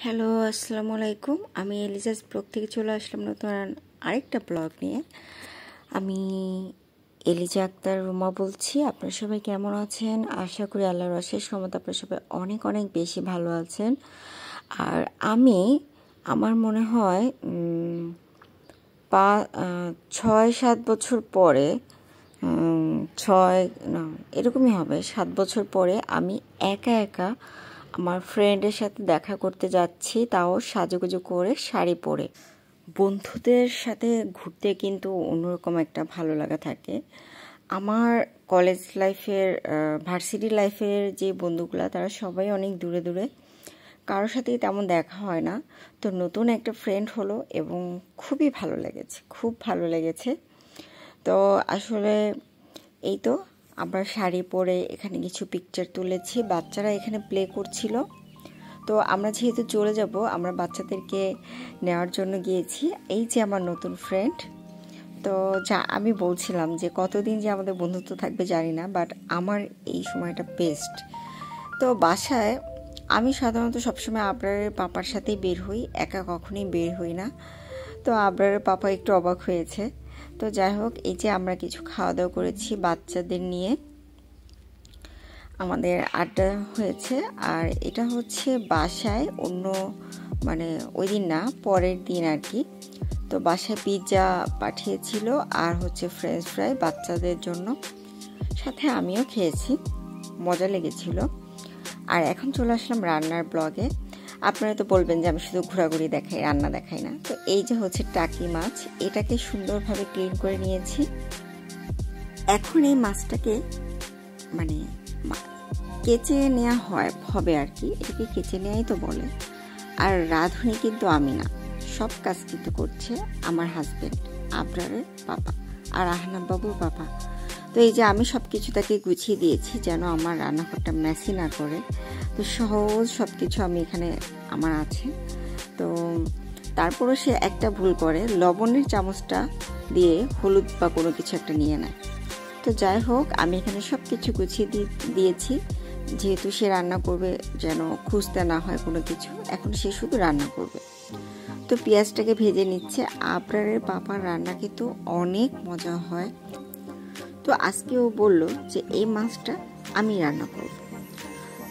Hello, আসসালামু আলাইকুম। আমি এলিজাস ব্লগ থেকে চলে আসলাম নতুন আরেকটা ব্লগ নিয়ে। আমি এলিজা আক্তার রুমা বলছি। আপনারা সবাই কেমন আছেন? আশা করি আল্লাহর অশেষ রহমতে আপনারা সবাই অনেক অনেক বেশি ভালো আছেন। আর আমার মনে হয় 6-7 বছর পরে, এরকমই হবে, 7 বছর পরে আমি একা একা আমার ফ্রেন্ডের সাথে দেখা করতে যাচ্ছি, তাও সাজুগুজু করে শাড়ি পরে। বন্ধুদের সাথে ঘুরতে কিন্তু অন্যরকম একটা ভালো লাগা থাকে। আমার কলেজ লাইফের, ভার্সিটি লাইফের যে বন্ধুগুলো তারা সবাই অনেক দূরে দূরে, কারোর সাথেই তেমন দেখা হয় না। তো নতুন একটা ফ্রেন্ড হলো এবং খুবই ভালো লেগেছে, খুব ভালো লেগেছে। তো আসলে এই তো আমরা শাড়ি পরে এখানে কিছু পিকচার তুলেছি, বাচ্চারা এখানে প্লে করছিল। তো আমরা যেহেতু চলে যাব, আমরা বাচ্চাদেরকে নেওয়ার জন্য গিয়েছি। এই যে আমার নতুন ফ্রেন্ড। তো যা আমি বলছিলাম যে কতদিন যে আমাদের বন্ধুত্ব থাকবে জানি না, বাট আমার এই সময়টা বেস্ট। তো বাসায় আমি সাধারণত সবসময় আবরারের পাপার সাথেই বের হই, একা কখনোই বের হই না। তো আবরারের পাপা একটু অবাক হয়েছে। তো যাই হোক, এই যে আমরা কিছু খাওয়া দাওয়া করেছি বাচ্চাদের নিয়ে, আমাদের আড্ডা হয়েছে। আর এটা হচ্ছে বাসায় ওই দিন না, পরের দিন আর কি। তো বাসায় পিৎজা পাঠিয়েছিল আর হচ্ছে ফ্রেঞ্চ ফ্রাই বাচ্চাদের জন্য, সাথে আমিও খেয়েছি, মজা লেগেছিল। আর এখন চলে আসলাম রান্নার ব্লগে। আপনারা তো বলবেন যে আমি শুধু ঘোরাঘুরি দেখাই, রান্না দেখাই না। তো এই যে হচ্ছে টাকি মাছ, এটাকে সুন্দরভাবে ক্লিন করে নিয়েছি। এখন এই মাছটাকে কেচে নেওয়া হবে আর কি, এটাকে কেচে নেওয়াই তো বলে। আর রাঁধুনি কিন্তু আমি না, সব কাজ কিন্তু করছে আমার হাজবেন্ড, আবরারের পাপা আর আহনাব বাবুর পাপা। তো এই যে আমি সব কিছু তাকে গুছিয়ে দিয়েছি যেন আমার রান্নাঘরটা মেসি না করে। তো সহজ সব কিছু আমি এখানে আমার আছে। তো তারপরও সে একটা ভুল করে, লবণের চামচটা দিয়ে হলুদ বা কোনো কিছু একটা নিয়ে নেয়। তো যাই হোক, আমি এখানে সব কিছু গুছিয়ে দিয়েছি, যেহেতু সে রান্না করবে যেন খুঁজতে না হয় কোনো কিছু। এখন সে শুধু রান্না করবে। তো পেঁয়াজটাকে ভেজে নিচ্ছে। আবরারের পাপার রান্না কিন্তু অনেক মজা হয়। তো আজকে ও বলল যে এই মাছটা আমি রান্না করব।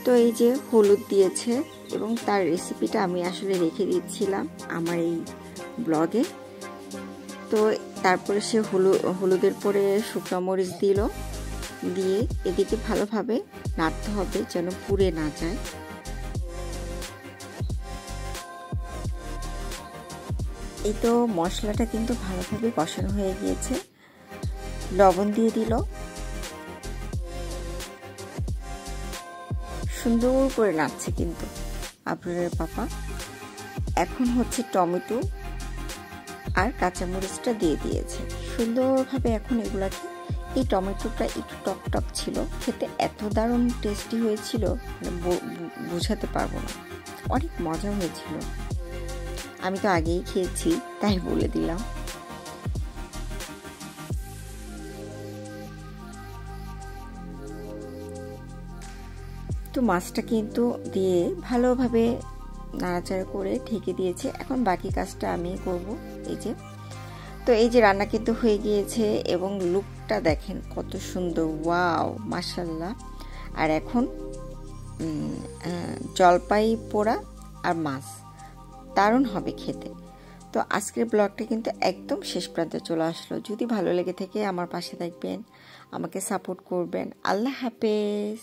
তো এই যে হলুদ দিয়েছে এবং তার রেসিপিটা আমি আসলে রেখে দিচ্ছিলাম আমার এই ব্লগে। তো তারপরে সে হলুদের পরে শুকনো মরিচ দিল, দিয়ে এদিকে ভালোভাবে নাড়তে হবে যেন পুড়ে না যায়। এই তো মশলাটা কিন্তু ভালোভাবে কষানো হয়ে গিয়েছে, লবণ দিয়ে দিল, সুন্দর করে নাড়ছে কিন্তু আপনার পাপা। এখন হচ্ছে টমেটো আর কাঁচামরিচটা দিয়ে দিয়েছে সুন্দরভাবে। এখন এগুলাকে, এই টমেটোটা একটু টক টক ছিল, খেতে এত দারুণ টেস্টি হয়েছিল বোঝাতে পারবো না, অনেক মজা হয়েছিল। আমি তো আগেই খেয়েছি তাই বলে দিলাম। তো মাছটা কিন্তু দিয়ে ভালোভাবে নাড়াচাড়া করে ঢেকে দিয়েছে। এখন বাকি কাজটা আমি করব। এই যে রান্না কিন্তু হয়ে গিয়েছে এবং লুকটা দেখেন কত সুন্দর, ওয়াও মাশাআল্লাহ। আর এখন জলপাই পোড়া আর মাছ, দারুণ হবে খেতে। তো আজকের ব্লগটা কিন্তু একদম শেষ প্রান্তে চলে আসলো। যদি ভালো লেগে থাকে আমার পাশে থাকবেন, আমাকে সাপোর্ট করবেন। আল্লাহ হাফেজ।